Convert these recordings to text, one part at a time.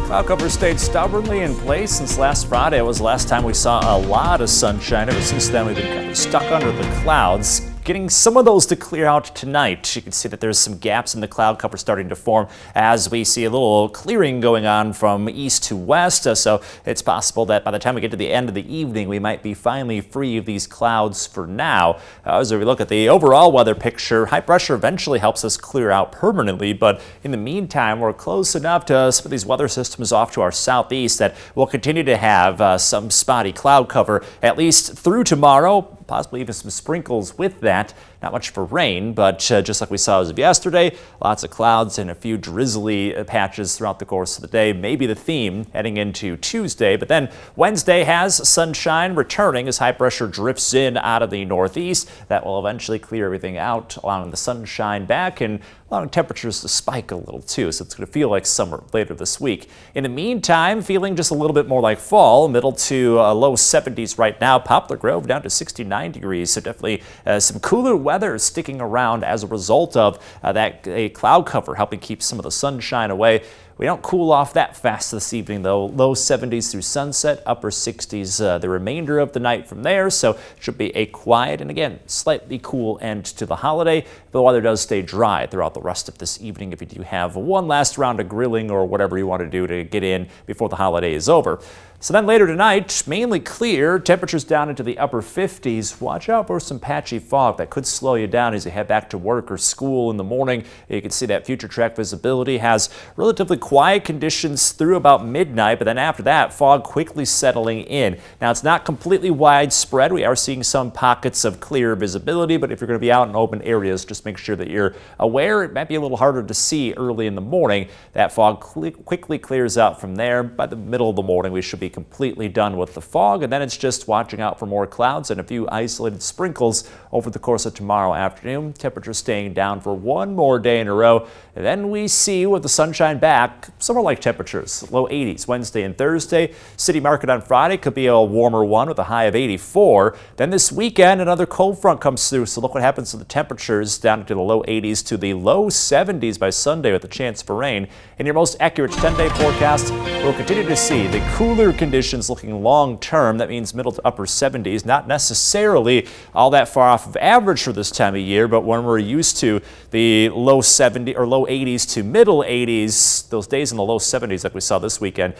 Cloud cover stayed stubbornly in place since last Friday. It was the last time we saw a lot of sunshine. Ever since then, we've been kind of stuck under the clouds. Getting some of those to clear out tonight. You can see that there's some gaps in the cloud cover starting to form as we see a little clearing going on from east to west. So it's possible that by the time we get to the end of the evening, we might be finally free of these clouds for now. As we look at the overall weather picture, high pressure eventually helps us clear out permanently. But in the meantime, we're close enough to some of these weather systems off to our southeast that we'll continue to have some spotty cloud cover, at least through tomorrow. Possibly even some sprinkles with that. Not much for rain, but just like we saw as of yesterday, lots of clouds and a few drizzly patches throughout the course of the day. Maybe the theme heading into Tuesday, but then Wednesday has sunshine returning as high pressure drifts in out of the northeast. That will eventually clear everything out, allowing the sunshine back and allowing temperatures to spike a little too, so it's going to feel like summer later this week. In the meantime, feeling just a little bit more like fall, middle to low 70s right now. Poplar Grove down to 69 degrees, so definitely some cooler weather sticking around as a result of that cloud cover helping keep some of the sunshine away. We don't cool off that fast this evening, though. Low 70s through sunset, upper 60s the remainder of the night from there. So it should be a quiet and, again, slightly cool end to the holiday. But the weather does stay dry throughout the rest of this evening if you do have one last round of grilling or whatever you want to do to get in before the holiday is over. So then later tonight, mainly clear, temperatures down into the upper 50s. Watch out for some patchy fog that could slow you down as you head back to work or school in the morning. You can see that future track visibility has relatively quiet conditions through about midnight, but then after that, fog quickly settling in. Now, it's not completely widespread. We are seeing some pockets of clear visibility, but if you're going to be out in open areas, just make sure that you're aware. It might be a little harder to see early in the morning. That fog quickly clears out from there. By the middle of the morning, we should be completely done with the fog, and then it's just watching out for more clouds and a few isolated sprinkles over the course of tomorrow afternoon. Temperatures staying down for one more day in a row, and then we see with the sunshine back, summer-like temperatures, low 80s Wednesday and Thursday. City Market on Friday could be a warmer one with a high of 84. Then this weekend, another cold front comes through, so look what happens to the temperatures down into the low 80s to the low 70s by Sunday with a chance for rain. In your most accurate 10-day forecast, we'll continue to see the cooler conditions looking long term. That means middle to upper 70s, not necessarily all that far off of average for this time of year, but when we're used to the low 70 or low 80s to middle 80s, those days in the low 70s like we saw this weekend,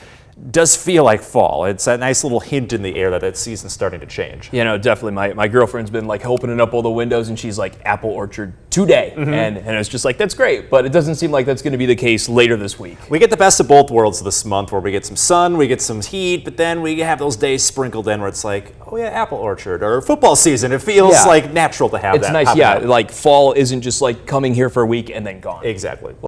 does feel like fall. It's a nice little hint in the air that that season's starting to change. You know, definitely. My girlfriend's been like opening up all the windows and she's like, apple orchard today. And it's just like, that's great. But it doesn't seem like that's going to be the case later this week. We get the best of both worlds this month where we get some sun, we get some heat, but then we have those days sprinkled in where it's like, oh yeah, apple orchard or football season. It feels like natural to have that. It's nice. Yeah. Like fall isn't just like coming here for a week and then gone. Exactly.